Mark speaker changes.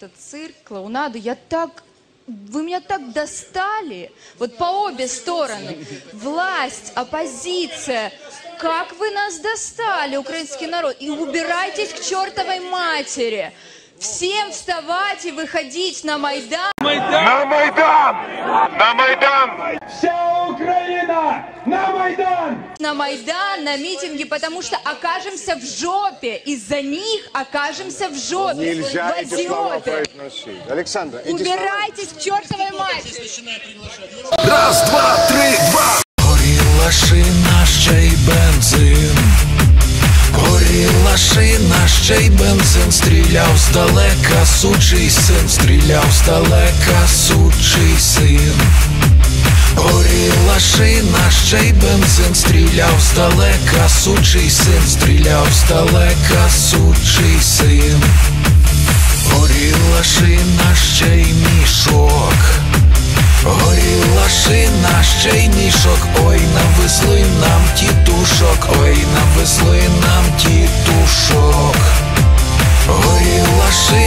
Speaker 1: этот цирк, клоунаду. Вы меня так достали, вот по обе стороны. Власть, оппозиция. Как вы нас достали, украинский народ. И убирайтесь к чертовой матери. Всем вставать и выходить на Майдан.
Speaker 2: На Майдан! На Майдан!
Speaker 3: Вся Украина на Майдан!
Speaker 1: На Майдан, на митинги, потому что окажемся в жопе. Из-за них окажемся в жопе.
Speaker 2: Нельзя
Speaker 1: в
Speaker 2: эти слова
Speaker 1: Азиопе.
Speaker 2: произносить. Александра, эти
Speaker 1: Убирайтесь к чертовой матери.
Speaker 4: Раз, два, три, два. Горіла шина, ще й бензин. Горіла шина, ще й бензин. Стріляв здалека, сучий син. Стріляв здалека, сучий син. Горіла шина, ще й бензин. Стріляв здалека, сучий син. Стріляв здалека, сучий син. Горіла шина, ще й мішок. Горіла шина, ще й мішок. Ой, навезли нам тітушок. Ой, навезли нам тітушок. Горіла шина.